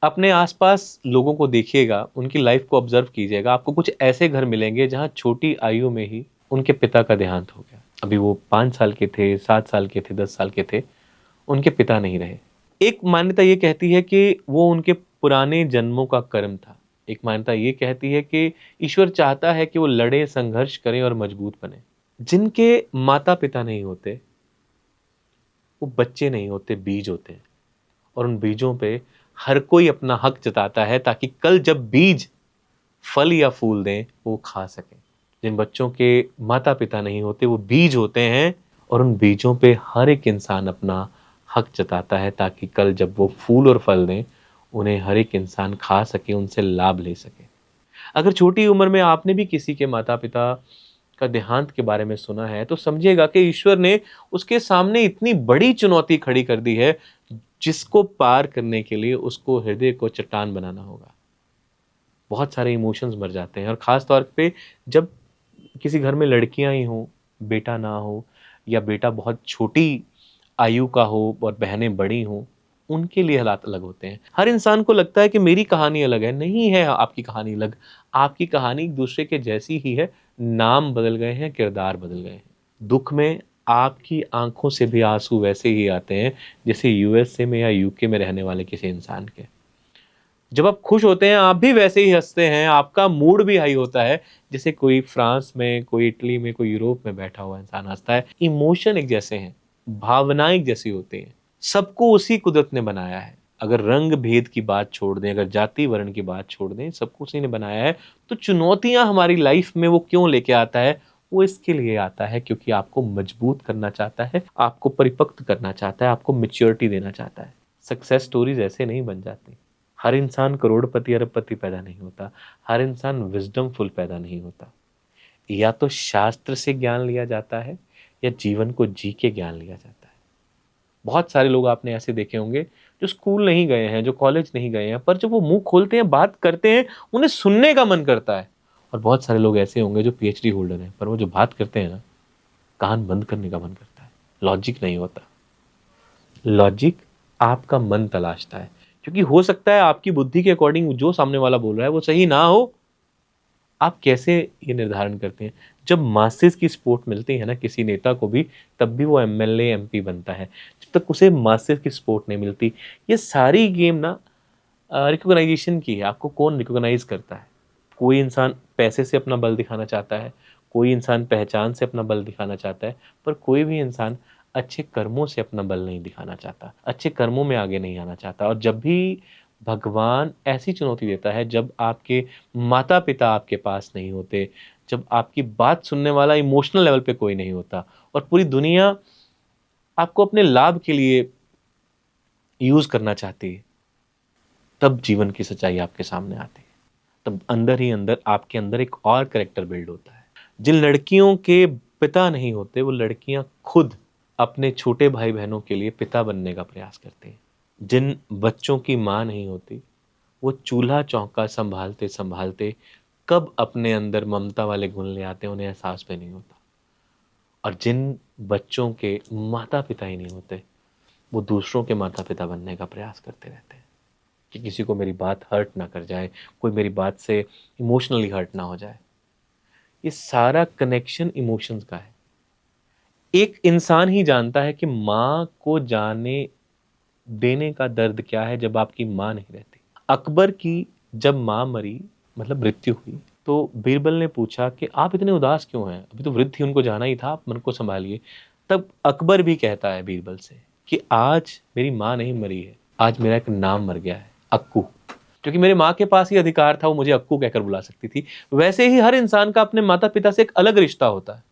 अपने आसपास लोगों को देखिएगा, उनकी लाइफ को ऑब्जर्व कीजिएगा, आपको कुछ ऐसे घर मिलेंगे जहाँ छोटी आयु में ही उनके पिता का देहांत हो गया। अभी वो 5 साल के थे, 7 साल के थे, 10 साल के थे, उनके पिता नहीं रहे। एक मान्यता ये कहती है कि वो उनके पुराने जन्मों का कर्म था। एक मान्यता ये कहती है कि ईश्वर चाहता है कि वो लड़ें, संघर्ष करें और मजबूत बनें। जिनके माता-पिता नहीं होते, वो बच्चे नहीं होते, बीज होते हैं। और उन बीजों पे हर कोई अपना हक जताता है ताकि कल जब बीज फल या फूल दें, वो खा सकें। जिन बच्चों के माता-पिता नहीं होते, वो बीज होते हैं और उन बीजों पे हर एक इंसान अपना हक जताता है ताकि कल जब वो फूल और फल दें, उन्हें हर एक इंसान खा सके, उनसे लाभ ले सके। अगर छोटी उम्र में आपने भी किसी के माता-पिता का देहांत के बारे में सुना है, तो समझिएगा कि ईश्वर ने उसके सामने इतनी बड़ी चुनौती खड़ी कर दी है, जिसको पार करने के लिए उसको हृदय को चट्टान बनाना होगा। बहुत सारे इमोशंस मर जाते हैं और ख़ास तौर पे जब किसी घर में लड़कियाँ ही हों, बेटा ना हो या बेटा बहुत छोटी आयु का हो और बहनें बड़ी हों, उनके लिए हालात अलग होते हैं। हर इंसान को लगता है कि मेरी कहानी अलग है, नहीं है आपकी कहानी अलग। आपकी कहानी एक-दूसरे के जैसी ही है, नाम बदल गए हैं, किरदार बदल गए हैं। दुःख में आपकी आँखों से भी आँसू वैसे ही आते हैं, जैसे यूएसए में या यूके में रहने वाले किसी इंसान के। जब आप खुश होते हैं, आप भी वैसे ही हँसते हैं, आपका मूड भी हाई होता है, जैसे कोई फ्रांस में, कोई इटली में, कोई यूरोप में बैठा हुआ इंसान हँसता है। इमोशन एक जैसे हैं, भावनाएँ एक जैसी होती हैं। सबको उसी कुदरत ने बनाया है। अगर रंग-भेद की बात छोड़ दें, अगर जाति-वर्ण की बात छोड़ दें, सबको उसी ने बनाया है। तो चुनौतियाँ हमारी लाइफ में वो क्यों लेके आता है? वो इसके लिए आता है क्योंकि आपको मजबूत करना चाहता है, आपको परिपक्व करना चाहता है, आपको मैच्योरिटी देना चाहता है। सक्सेस स्टोरीज़ ऐसे नहीं बन जाती। हर इंसान करोड़पति अरबपति पैदा नहीं होता। हर इंसान विज़डमफुल पैदा नहीं होता। या तो शास्त्र से ज्ञान लिया जाता है या जीवन को जी के ज्ञान लिया जाता है। बहुत सारे लोग आपने ऐसे देखे होंगे जो स्कूल नहीं गए हैं, जो कॉलेज नहीं गए हैं, पर जब वो मुँह खोलते हैं, बात करते हैं, उन्हें सुनने का मन करता है। और बहुत सारे लोग ऐसे होंगे जो पीएचडी होल्डर हैं, पर वो जो बात करते हैं ना, कान बंद करने का मन करता है। लॉजिक नहीं होता। लॉजिक आपका मन तलाशता है, क्योंकि हो सकता है आपकी बुद्धि के अकॉर्डिंग जो सामने वाला बोल रहा है वो सही ना हो। आप कैसे ये निर्धारण करते हैं? जब मासेस की सपोर्ट मिलती है ना किसी नेता को भी, तब भी वो एमएलए, एमपी बनता है। जब तक उसे मासेस की सपोर्ट नहीं मिलती, ये सारी गेम ना रिकॉग्नाइजेशन की है। आपको कौन रिकॉग्नाइज़ करता है? कोई इंसान पैसे से अपना बल दिखाना चाहता है, कोई इंसान पहचान से अपना बल दिखाना चाहता है, पर कोई भी इंसान अच्छे कर्मों से अपना बल नहीं दिखाना चाहता, अच्छे कर्मों में आगे नहीं आना चाहता। और जब भी भगवान ऐसी चुनौती देता है, जब आपके माता-पिता आपके पास नहीं होते, जब आपकी बात सुनने वाला इमोशनल लेवल पे कोई नहीं होता और पूरी दुनिया आपको अपने लाभ के लिए यूज़ करना चाहती है, तब जीवन की सच्चाई आपके सामने आती है। तब अंदर ही अंदर आपके अंदर एक और कैरेक्टर बिल्ड होता है। जिन लड़कियों के पिता नहीं होते, वो लड़कियां खुद अपने छोटे भाई बहनों के लिए पिता बनने का प्रयास करती हैं। जिन बच्चों की माँ नहीं होती, वो चूल्हा चौका संभालते संभालते कब अपने अंदर ममता वाले गुण ले आते हैं, उन्हें एहसास भी नहीं होता। और जिन बच्चों के माता पिता ही नहीं होते, वो दूसरों के माता पिता बनने का प्रयास करते रहते हैं कि किसी को मेरी बात हर्ट ना कर जाए, कोई मेरी बात से इमोशनली हर्ट ना हो जाए। ये सारा कनेक्शन इमोशंस का है। एक इंसान ही जानता है कि माँ को जाने देने का दर्द क्या है जब आपकी माँ नहीं रहती। अकबर की जब माँ मरी, मतलब मृत्यु हुई, तो बीरबल ने पूछा कि आप इतने उदास क्यों हैं? अभी तो वृद्ध थी, उनको जाना ही था, आप मन को सँभालिए। तब अकबर भी कहता है बीरबल से कि आज मेरी माँ नहीं मरी है, आज मेरा एक नाम मर गया है, अक्कू। क्योंकि मेरे माँ के पास ही अधिकार था, वो मुझे अक्कू कहकर बुला सकती थी। वैसे ही हर इंसान का अपने माता-पिता से एक अलग रिश्ता होता है।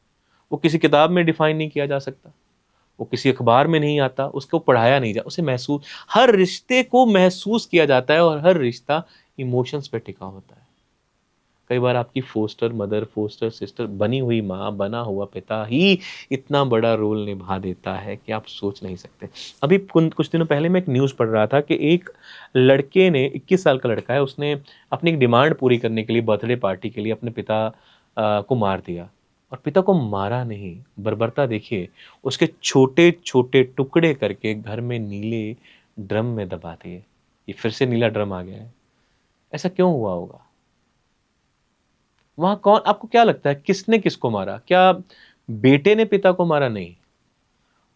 वो किसी किताब में डिफाइन नहीं किया जा सकता। वो किसी अखबार में नहीं आता, उसको पढ़ाया नहीं जा, उसे महसूस, हर रिश्ते को महसूस किया जाता है और हर रिश्ता इमोशंस पे टिका होता है। कई बार आपकी फोस्टर मदर, फोस्टर सिस्टर, बनी हुई माँ, बना हुआ पिता ही इतना बड़ा रोल निभा देता है कि आप सोच नहीं सकते। अभी कुछ दिनों पहले मैं एक न्यूज़ पढ़ रहा था कि एक लड़के ने, 21 साल का लड़का है, उसने अपनी एक डिमांड पूरी करने के लिए, बर्थडे पार्टी के लिए अपने पिता को मार दिया। और पिता को मारा नहीं, बर्बरता देखिए, उसके छोटे-छोटे टुकड़े करके घर में नीले ड्रम में दबा दिए। ये फिर से नीला ड्रम आ गया है। ऐसा क्यों हुआ होगा? वहां कौन, आपको क्या लगता है किसने किसको मारा? क्या बेटे ने पिता को मारा? नहीं,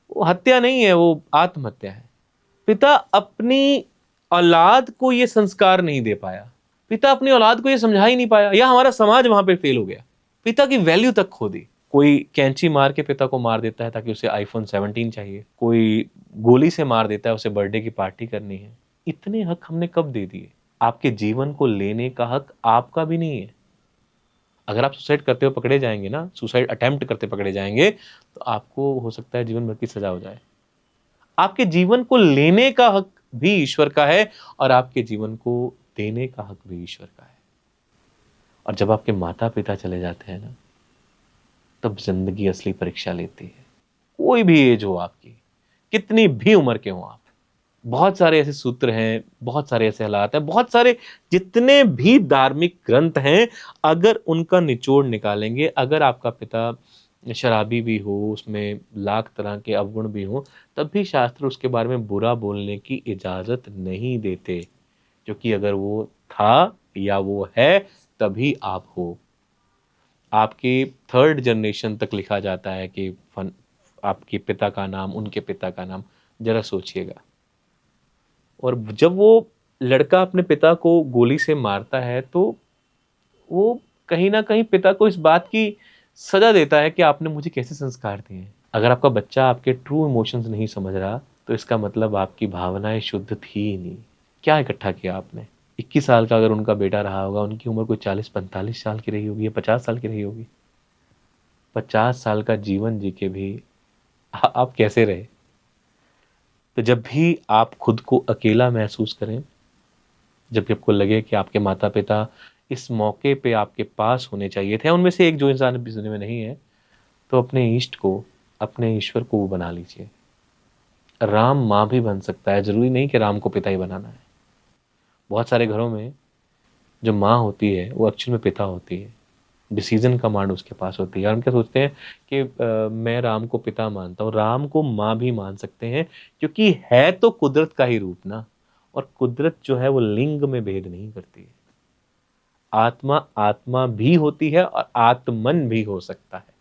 वो हत्या नहीं है, वो आत्महत्या है। पिता अपनी औलाद को ये संस्कार नहीं दे पाया, पिता अपनी औलाद को ये समझा ही नहीं पाया, या हमारा समाज वहां पे फेल हो गया, पिता की वैल्यू तक खो दी। कोई कैंची मार के पिता को मार देता है ताकि उसे आईफोन 17 चाहिए, कोई गोली से मार देता है, उसे बर्थडे की पार्टी करनी है। इतने हक हमने कब दे दिए? आपके जीवन को लेने का हक आपका भी नहीं है। अगर आप सुसाइड करते हुए पकड़े जाएंगे ना, सुसाइड अटेम्प्ट करते पकड़े जाएंगे, तो आपको हो सकता है जीवन भर की सजा हो जाए। आपके जीवन को लेने का हक भी ईश्वर का है और आपके जीवन को देने का हक भी ईश्वर का है। और जब आपके माता पिता चले जाते हैं ना, तब जिंदगी असली परीक्षा लेती है। कोई भी एज हो आपकी, कितनी भी उम्र के हो आप, बहुत सारे ऐसे सूत्र हैं, बहुत सारे ऐसे हालात हैं, बहुत सारे जितने भी धार्मिक ग्रंथ हैं, अगर उनका निचोड़ निकालेंगे, अगर आपका पिता शराबी भी हो, उसमें लाख तरह के अवगुण भी हो, तब भी शास्त्र उसके बारे में बुरा बोलने की इजाजत नहीं देते, क्योंकि अगर वो था या वो है तभी आप हो। आपके थर्ड जनरेशन तक लिखा जाता है कि आपके पिता का नाम, उनके पिता का नाम, जरा सोचिएगा। और जब वो लड़का अपने पिता को गोली से मारता है, तो वो कहीं ना कहीं पिता को इस बात की सजा देता है कि आपने मुझे कैसे संस्कार दिए हैं। अगर आपका बच्चा आपके ट्रू इमोशंस नहीं समझ रहा, तो इसका मतलब आपकी भावनाएं शुद्ध थी ही नहीं। क्या इकट्ठा किया आपने? 21 साल का अगर उनका बेटा रहा होगा, उनकी उम्र कोई 40-45 साल की रही होगी या 50 साल की रही होगी। 50 साल का जीवन जी के भी आप कैसे रहे? तो जब भी आप खुद को अकेला महसूस करें, जब भी आपको लगे कि आपके माता पिता इस मौके पे आपके पास होने चाहिए थे, उनमें से एक जो इंसान इस दुनिया में नहीं है, तो अपने इष्ट को, अपने ईश्वर को वो बना लीजिए। राम माँ भी बन सकता है, जरूरी नहीं कि राम को पिता ही बनाना है। बहुत सारे घरों में जो माँ होती है वो एक्चुअल में पिता होती है, डिसीजन कमांड उसके पास होती है। और हम क्या सोचते हैं कि मैं राम को पिता मानता हूँ, राम को माँ भी मान सकते हैं, क्योंकि है तो कुदरत का ही रूप ना। और कुदरत जो है वो लिंग में भेद नहीं करती है। आत्मा आत्मा भी होती है और आत्मन भी हो सकता है।